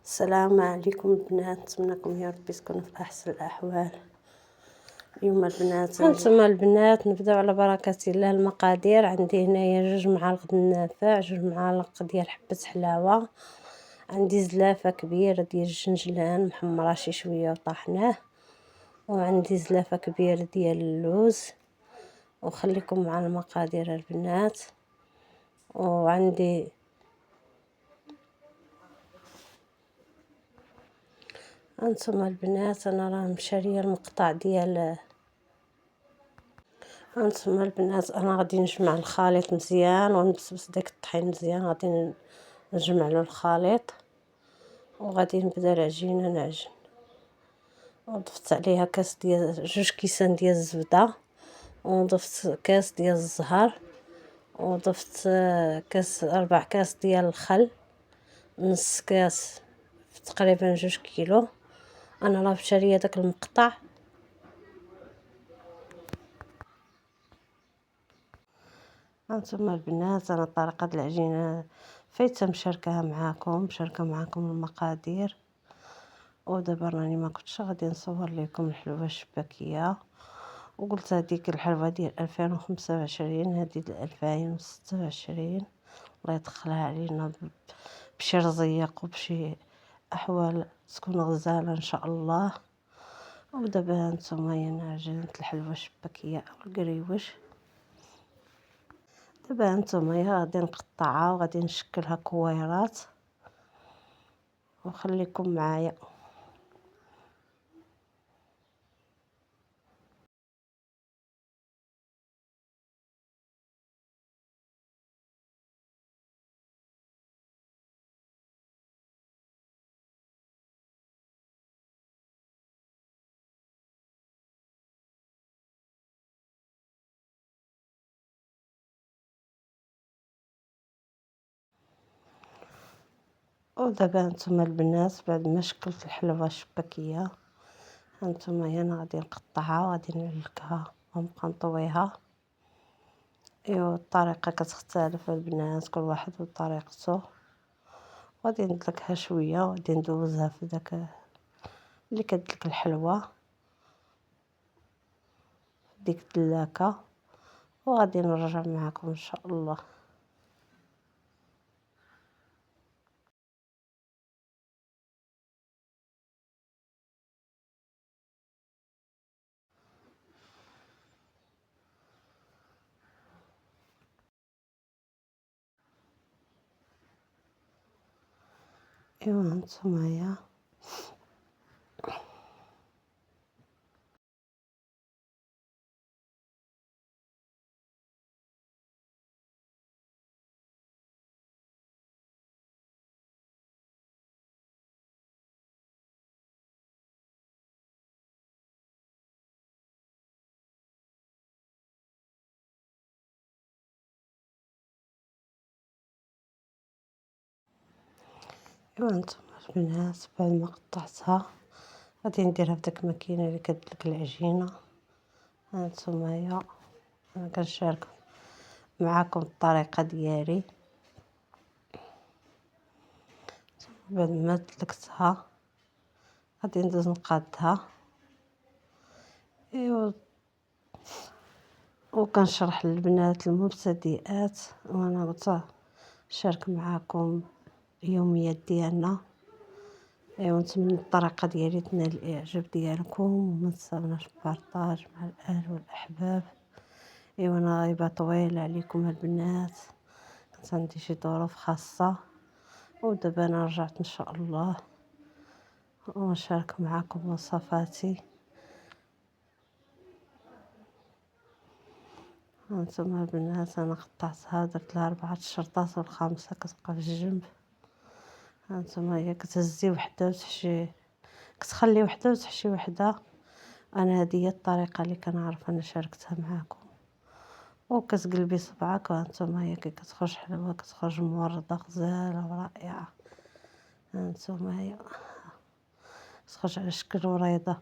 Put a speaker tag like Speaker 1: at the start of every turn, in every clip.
Speaker 1: السلام عليكم البنات، نتمنىكم يا ربي تكونوا في احسن الاحوال. اليوم البنات هانتوما البنات نبداو على بركه الله. المقادير عندي هنايا 2 معالق النافع، 2 معالق ديال حبه حلاوه، عندي زلافه كبيره ديال الجنجلان محمره شي شويه وطحناه، وعندي زلافه كبيره ديال اللوز. وخليكم مع المقادير البنات. وعندي هانتوما البنات انا راه مشاريه المقطع ديال هانتوما البنات انا غادي نجمع الخليط مزيان ونبسبس داك الطحين مزيان. غادي نجمع له الخليط وغادي نبدا العجينه نعجن. وضفت عليها كاس ديال 2 كيسان ديال الزبده، وضفت كاس ديال الزهر، وضفت كاس 4 كاس ديال الخل، نص كاس تقريبا 2 كيلو. انا راه شاريه داك المقطع. هانتوما البنات انا طريقه العجينه فايته مشاركه معاكم المقادير. ودابا راني ما كنتش غادي نصور لكم الحلوه الشباكيه، وقلت هذيك الحلوه ديال 2025 هذه ديال 2026 الله يدخلها علينا بشي رزيق وبشي احوال تكون غزاله ان شاء الله. ودابا هانتوما انا عجنت الحلوه الشباكيه او القريوش. دابا هانتوما غادي نقطعها وغادي نشكلها كويرات، وخليكم معايا. ودابا هانتوما البنات بعد ما شكلت الحلوه الشباكيه هانتوما انا غادي نقطعها وغادي نعلكها ونبقى نطويها. ايوا الطريقه كتختلف البنات، كل واحد وطريقته. غادي ندلكها شويه وغادي ندوزها في داك اللي كدلك الحلوه ديك الدلاكه، وغادي نرجع معكم ان شاء الله. ايوا هانتوما هانتوما البنات بعد ما قطعتها غادي نديرها في داك الماكينه اللي كدلك العجينه. هانتوما انا كنشارك معاكم الطريقه ديالي. بعد ما دلكتها غادي ندوز نقادها. ايوا وكنشرح للبنات المبتدئات وانا قلت نشارك معاكم اليوميات ديالنا. ايوا نتمنى الطريقه ديالي تنال الاعجاب ديالكم، وما تنساوناش بارطاج مع الاهل والاحباب. ايوا انا غايبه طويله عليكم البنات، كانت عندي شي ظروف خاصه، ودابا انا رجعت ان شاء الله ونشارك معاكم وصفاتي. هانتوما البنات انا قطعتها درت لها 4 شرطات والخامسه كتبقى في الجنب. هانتوما كتهزي وحده وتحشي، كتخلي وحده وتحشي وحده. انا هذه هي الطريقه اللي كنعرف انا شاركتها معكم. وكتقلبي صبعك وهانتوما كي كتخرج حلوه كتخرج مورده غزاله ورائعه. هانتوما كتخرج على شكل وريضه.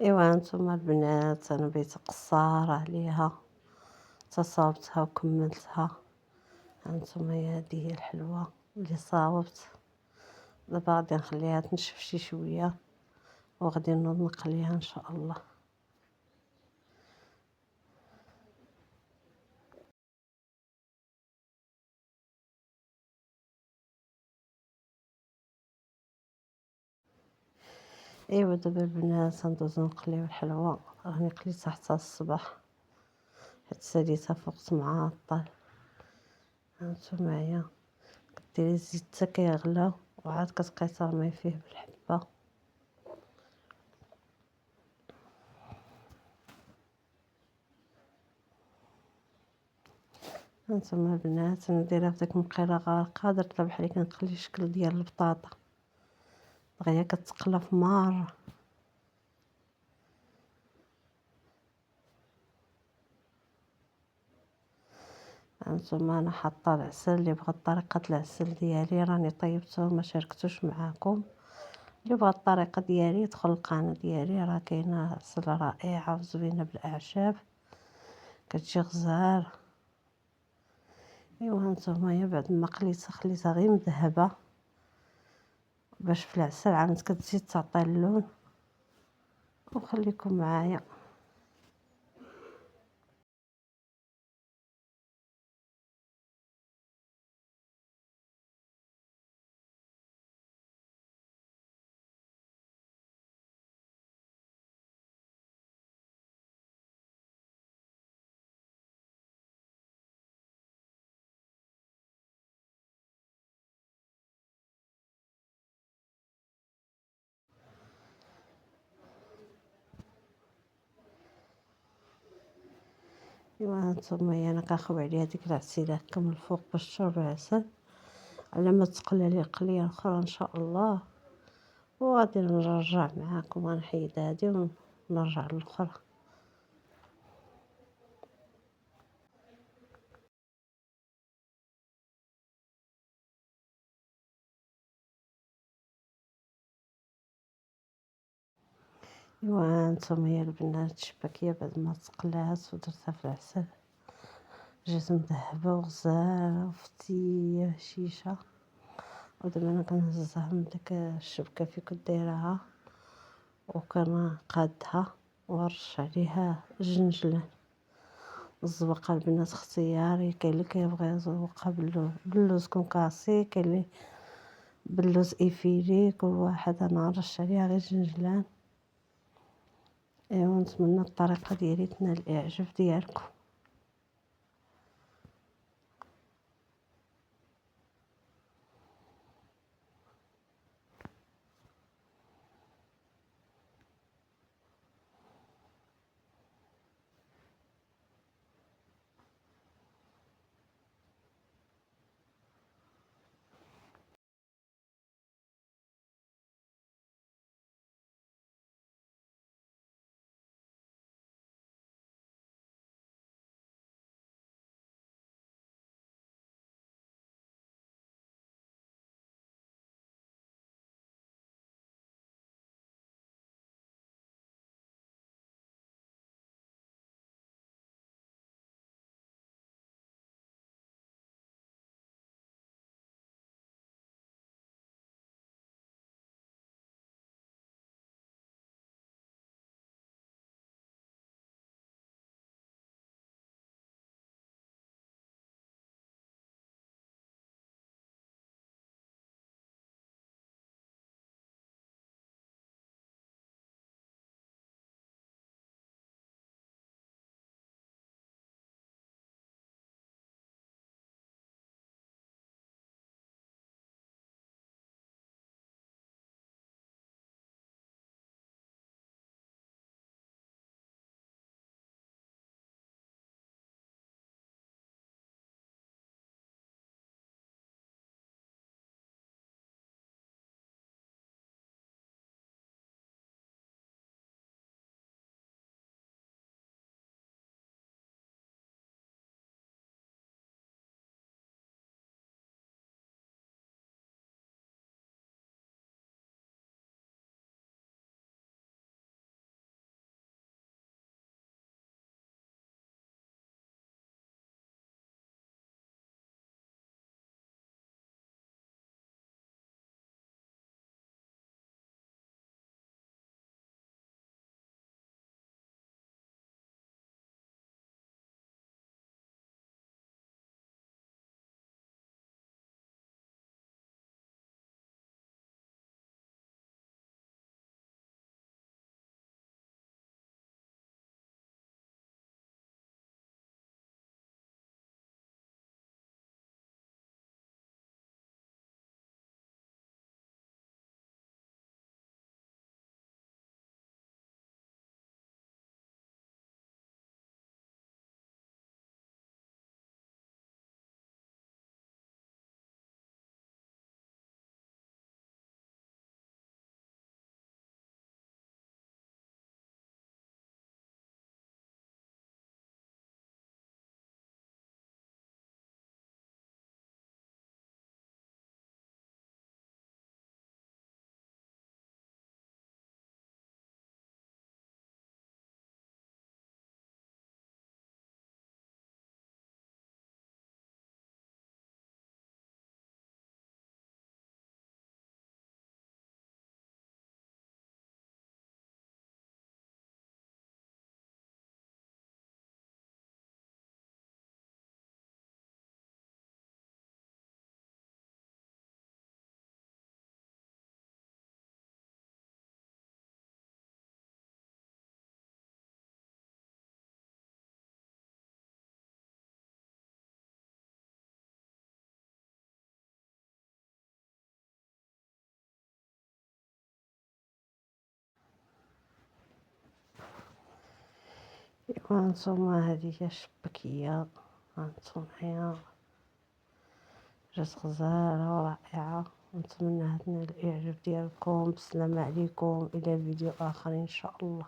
Speaker 1: إيوا هانتوما البنات أنا بقيت قصّارة عليها، صاوبتها وكمّلتها، هانتوما هادي هي الحلوة اللي صاوبت، دابا غادي نخليها تنشف شي شوية وغادي نوض نقليها إن شاء الله. إيوا دابا البنات غندوزو نقليو الحلوى، راني قليتها حتى الصباح حيت ساليتها في وقت معطل، هانتوما كديري الزيت حتى كيغلى وعاد كتبقاي ترمي فيه بالحبة. هانتوما البنات أنا دايرة في ديك المقيلة غارقة، درتها بحال كنقلي شكل ديال البطاطا دغيا كتقلى في مرة. هانتوما أنا حاطة العسل، اللي بغى طريقة العسل ديالي راني طيبته ما شاركتوش معاكم، اللي بغى الطريقة ديالي يدخل القناة ديالي راه كاينة عسل رائعة وزوينة بالأعشاب كتجي غزال. إيوا هانتوما بعد ما قليتها خليتها غير مذهبة باش في العسل عاود كتزيد تعطي اللون، وخليكم معايا. إيوا هانتوما أنا كنخوي عليها ديك العسيلة هكا من الفوق باش تشرب العسل على ما تقلى لي قلية أخرى إن شاء الله، وغادي نرجع معاكم غنحيد هادي ونرجع للأخرى. إيوا هانتوما البنات الشباكية بعد ما تقلات ودرتها في العسل جات مذهبة وغزالة وفتية هشيشة، ودابا أنا كنهزها من داك الشبكة فين كنت دايراها وكنقادها ونرش عليها الجنجلان. الزواقة البنات اختياري، كاين اللي كيبغي يزوقها باللوز كونكاسي، كاين اللي باللوز إيفيلي، كل واحد أنا نرش عليها غير جنجلان. إيوا نتمنى الطريقة ديالي تنال الإعجاب ديالكم. وهانتوما هادي هي الشبكية، هانتوما هي جات غزالة ورائعة. نتمنى نال الإعجاب ديالكم. بسلامة عليكم، إلى فيديو آخر إن شاء الله.